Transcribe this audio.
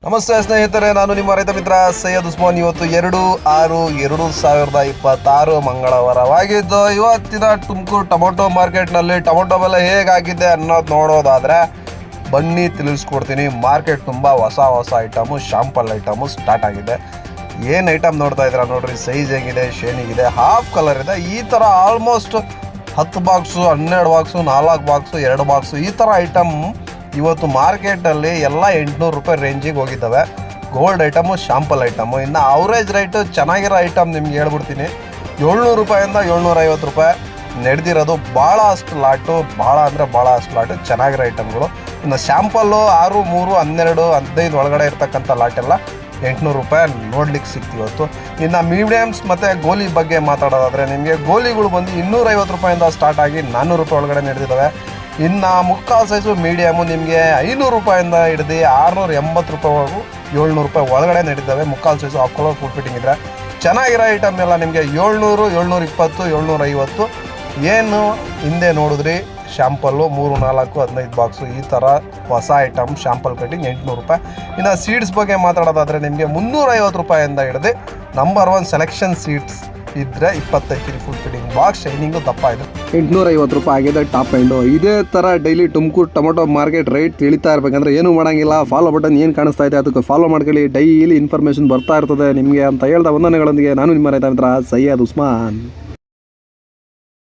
ನಮಸ್ತೆ ಸ್ನೇಹಿತರೆ, ನಾನು ನಿಮ್ಮ ರೈತ ಮಿತ್ರ ಸೈಯದ್ ಉಸ್ಮಾನ್. ಇವತ್ತು 2/6/2026 ಮಂಗಳವಾರವಾಗಿದ್ದು, ಇವತ್ತಿನ ತುಮಕೂರು ಟೊಮೊಟೊ ಮಾರ್ಕೆಟ್ನಲ್ಲಿ ಟೊಮೊಟೊ ಬೆಲೆ ಹೇಗಾಗಿದೆ ಅನ್ನೋದು ನೋಡೋದಾದರೆ ಬನ್ನಿ ತಿಳಿಸ್ಕೊಡ್ತೀನಿ. ಮಾರ್ಕೆಟ್ ತುಂಬ ಹೊಸ ಐಟಮು, ಶಾಂಪಲ್ ಐಟಮು ಸ್ಟಾರ್ಟ್ ಆಗಿದೆ. ಏನು ಐಟಮ್ ನೋಡ್ತಾ ಇದ್ದೀರಾ ನೋಡ್ರಿ, ಸೈಜ್ ಹೇಗಿದೆ, ಶೇನಿಗಿದೆ, ಹಾಫ್ ಕಲರ್ ಇದೆ. ಈ ಥರ almost 10 box, 12 box, 4 box, 2 box ಈ ಥರ ಐಟಮ್ ಇವತ್ತು ಮಾರ್ಕೆಟಲ್ಲಿ ಎಲ್ಲ 800 ರೂಪಾಯಿ ರೇಂಜಿಗೆ ಹೋಗಿದ್ದಾವೆ. Gold item, sample item. ಇನ್ನು ಅವರೇಜ್ ರೈಟು ಚೆನ್ನಾಗಿರೋ ಐಟಮ್ ನಿಮ್ಗೆ ಹೇಳ್ಬಿಡ್ತೀನಿ, 700 ರೂಪಾಯಿಂದ 750 ರೂಪಾಯಿ ನಡೆದಿರೋದು. ಭಾಳಷ್ಟು ಲಾಟು, ಭಾಳ ಲಾಟು ಚೆನ್ನಾಗಿರೋ ಐಟಮ್ಗಳು. ಇನ್ನು ಶಾಂಪಲ್ಲು 6, 3, 12, 15 ಒಳಗಡೆ ಇರ್ತಕ್ಕಂಥ ಲಾಟೆಲ್ಲ 800 ರೂಪಾಯಿ ನೋಡ್ಲಿಕ್ಕೆ ಸಿಕ್ತು ಇವತ್ತು. ಇನ್ನು ಮೀಡಿಯಮ್ಸ್ ಮತ್ತು ಗೋಲಿ ಬಗ್ಗೆ ಮಾತಾಡೋದಾದರೆ ನಿಮಗೆ ಗೋಲಿಗಳು ಬಂದು 250 ರೂಪಾಯಿಂದ ಸ್ಟಾರ್ಟ್ ಆಗಿ 400 ರೂಪಾಯಿ ಒಳಗಡೆ ನಡೆದಿದ್ದಾವೆ. ಇನ್ನು ಮುಕ್ಕಾಲು ಸೈಜು ಮೀಡಿಯಮು ನಿಮಗೆ 500 ರೂಪಾಯಿಂದ ಹಿಡಿದು 680 ರೂಪಾಯಿವರೆಗೂ 700 ರೂಪಾಯಿ ಒಳಗಡೆ ನಡೆದಿದ್ದಾವೆ. ಮುಕ್ಕಾಲು size half colour full fitting ಇದ್ದರೆ ಚೆನ್ನಾಗಿರೋ ಐಟಮ್ ಎಲ್ಲ ನಿಮಗೆ 700, 720, 750. ಏನು ಹಿಂದೆ ನೋಡಿದ್ರಿ ಶಾಂಪಲ್ಲು 3, 4, 15 ಬಾಕ್ಸು ಈ ಥರ ಹೊಸ ಐಟಮ್ ಶಾಂಪಲ್ ಕಟ್ಟಿಂಗ್ 800 ರೂಪಾಯಿ. ಇನ್ನು ಸೀಡ್ಸ್ ಬಗ್ಗೆ ಮಾತಾಡೋದಾದರೆ ನಿಮಗೆ 350 ರೂಪಾಯಿಂದ ಹಿಡಿದು ನಂಬರ್ 1 ಸೆಲೆಕ್ಷನ್ ಸೀಡ್ಸ್ ಇದ್ದರೆ 25 kg full fitting box, shining ದಪ್ಪ ಇದೆ, 850 ರೂಪಾಯಿ ಆಗಿದೆ ಟಾಪ್ ಎಂಡು. ಇದೇ ಥರ daily Tumakuru tomato market rate ತಿಳಿತಾ ಇರಬೇಕಂದ್ರೆ ಏನೂ ಮಾಡೋಂಗಿಲ್ಲ, ಫಾಲೋ ಬಟನ್ ಏನು ಕಾಣಿಸ್ತಾ ಇದೆ ಅದಕ್ಕೆ ಫಾಲೋ ಮಾಡ್ಕೊಳ್ಳಿ. ಡೈಲಿ ಇನ್ಫಾರ್ಮೇಷನ್ ಬರ್ತಾ ಇರ್ತದೆ ನಿಮಗೆ ಅಂತ ಹೇಳ್ದ ವಂದನೆಗಳೊಂದಿಗೆ ನಾನು ನಿಮ್ಮ ರೈತ ಮಿತ್ರ ಸೈಯದ್ ಉಸ್ಮಾನ್.